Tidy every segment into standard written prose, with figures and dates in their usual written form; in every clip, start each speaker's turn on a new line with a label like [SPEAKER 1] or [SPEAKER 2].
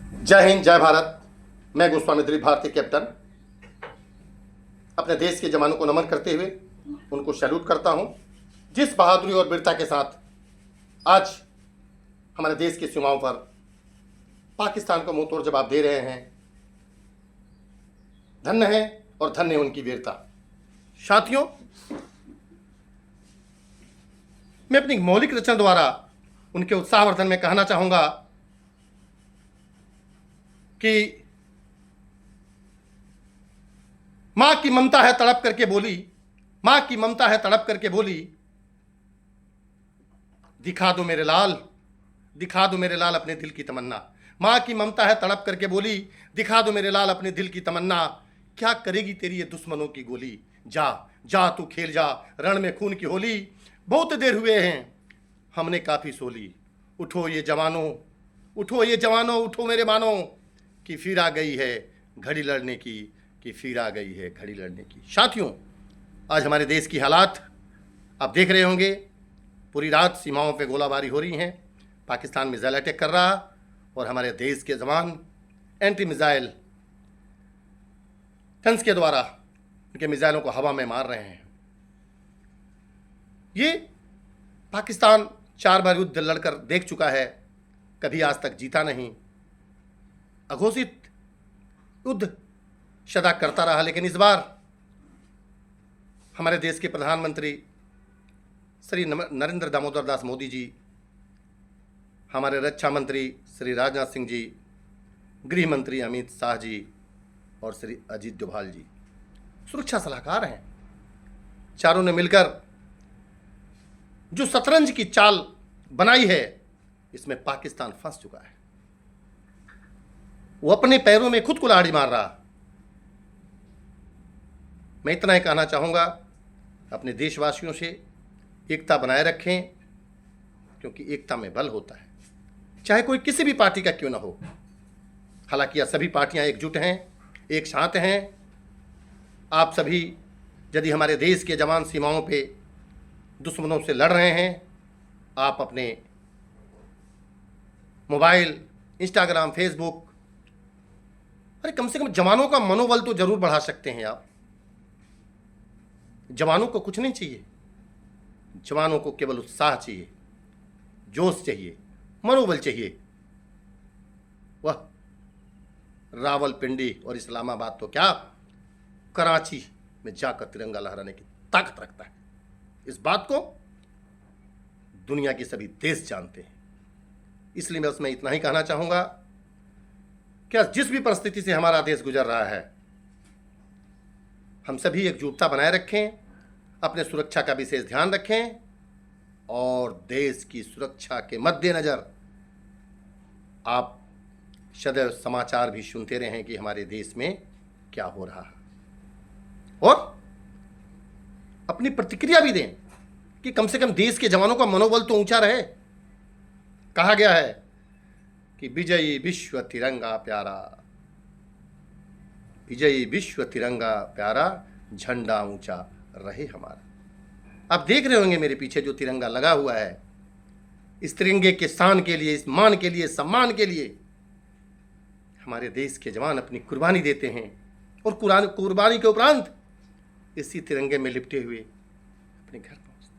[SPEAKER 1] जय हिंद, जय भारत। मैं गोस्वामी दिलीप भारती कैप्टन अपने देश के जवानों को नमन करते हुए उनको सैल्यूट करता हूं, जिस बहादुरी और वीरता के साथ आज हमारे देश की सीमाओं पर पाकिस्तान को मुंहतोड़ जवाब दे रहे हैं। धन्य है और धन्य है उनकी वीरता। साथियों, मैं अपनी मौलिक रचना द्वारा उनके उत्साहवर्धन में कहना चाहूंगा कि मां की ममता है तड़प करके बोली, मां की ममता है तड़प करके बोली, दिखा दो मेरे लाल, दिखा दो मेरे लाल अपने दिल की तमन्ना। मां की ममता है तड़प करके बोली, दिखा दो मेरे लाल अपने दिल की तमन्ना। क्या करेगी तेरी ये दुश्मनों की गोली, जा जा तू खेल जा रण में खून की होली। बहुत देर हुए हैं हमने काफी सोली, उठो ये जवानों, उठो ये जवानों, उठो मेरे मानो, कि फिर आ गई है घड़ी लड़ने की, कि फिर आ गई है घड़ी लड़ने की। साथियों, आज हमारे देश की हालात आप देख रहे होंगे। पूरी रात सीमाओं पे गोलाबारी हो रही हैं, पाकिस्तान मिसाइल अटैक कर रहा और हमारे देश के जवान एंटी मिसाइल गन्स के द्वारा उनके मिसाइलों को हवा में मार रहे हैं। ये पाकिस्तान 4 बार युद्ध लड़कर देख चुका है, कभी आज तक जीता नहीं। अघोषित युद्ध सदा करता रहा, लेकिन इस बार हमारे देश के प्रधानमंत्री श्री नरेंद्र दामोदर दास मोदी जी, हमारे रक्षा मंत्री श्री राजनाथ सिंह जी, गृह मंत्री अमित शाह जी और श्री अजीत डोभाल जी सुरक्षा सलाहकार हैं। चारों ने मिलकर जो शतरंज की चाल बनाई है, इसमें पाकिस्तान फंस चुका है। वो अपने पैरों में खुद कुल्हाड़ी मार रहा। मैं इतना ही कहना चाहूंगा, अपने देशवासियों से एकता बनाए रखें, क्योंकि एकता में बल होता है, चाहे कोई किसी भी पार्टी का क्यों ना हो। हालांकि यह सभी पार्टियां एकजुट हैं, एक साथ हैं। आप सभी यदि हमारे देश के जवान सीमाओं पे दुश्मनों से लड़ रहे हैं, आप अपने मोबाइल, इंस्टाग्राम, फेसबुक, अरे कम से कम जवानों का मनोबल तो जरूर बढ़ा सकते हैं आप। जवानों को कुछ नहीं चाहिए, जवानों को केवल उत्साह चाहिए, जोश चाहिए, मनोबल चाहिए। वह रावलपिंडी और इस्लामाबाद तो क्या, कराची में जाकर तिरंगा लहराने की ताकत रखता है। इस बात को दुनिया के सभी देश जानते हैं। इसलिए मैं उसमें इतना ही कहना चाहूंगा कि जिस भी परिस्थिति से हमारा देश गुजर रहा है, हम सभी एकजुटता बनाए रखें, अपने सुरक्षा का विशेष ध्यान रखें और देश की सुरक्षा के मद्देनजर आप सदैव समाचार भी सुनते रहें कि हमारे देश में क्या हो रहा है, और अपनी प्रतिक्रिया भी दें कि कम से कम देश के जवानों का मनोबल तो ऊंचा रहे। कहा गया है कि विजयी विश्व तिरंगा प्यारा, विजयी विश्व तिरंगा प्यारा, झंडा ऊंचा रहे हमारा। आप देख रहे होंगे मेरे पीछे जो तिरंगा लगा हुआ है, इस तिरंगे के शान के लिए, इस मान के लिए, सम्मान के लिए हमारे देश के जवान अपनी कुर्बानी देते हैं, और कुर्बानी के उपरांत इसी तिरंगे में लिपटे हुए अपने घर पहुंचते,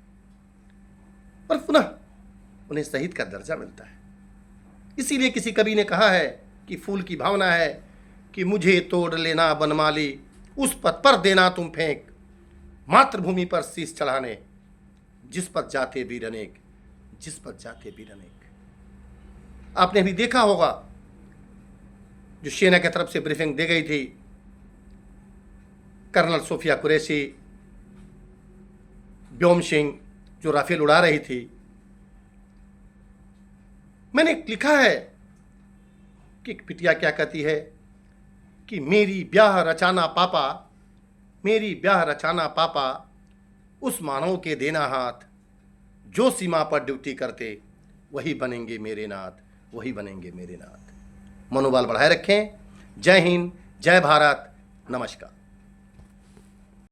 [SPEAKER 1] और पुनः उन्हें शहीद का दर्जा मिलता है। इसीलिए किसी कवि ने कहा है कि फूल की भावना है कि मुझे तोड़ लेना बनमाली, उस पथ पर देना तुम फेंक, मातृभूमि पर शीश चढ़ाने, जिस पथ जाते वीर अनेक, जिस पथ जाते वीर अनेक। आपने भी देखा होगा जो सेना की तरफ से ब्रीफिंग दी गई थी, कर्नल सोफिया कुरैशी, व्योम सिंह जो राफेल उड़ा रही थी, मैंने लिखा है कि पिटिया क्या कहती है कि मेरी ब्याह रचाना पापा, मेरी ब्याह रचाना पापा, उस मानव के देना हाथ, जो सीमा पर ड्यूटी करते वही बनेंगे मेरे नाथ, वही बनेंगे मेरे नाथ। मनोबल बढ़ाए रखें। जय हिंद, जय भारत, नमस्कार।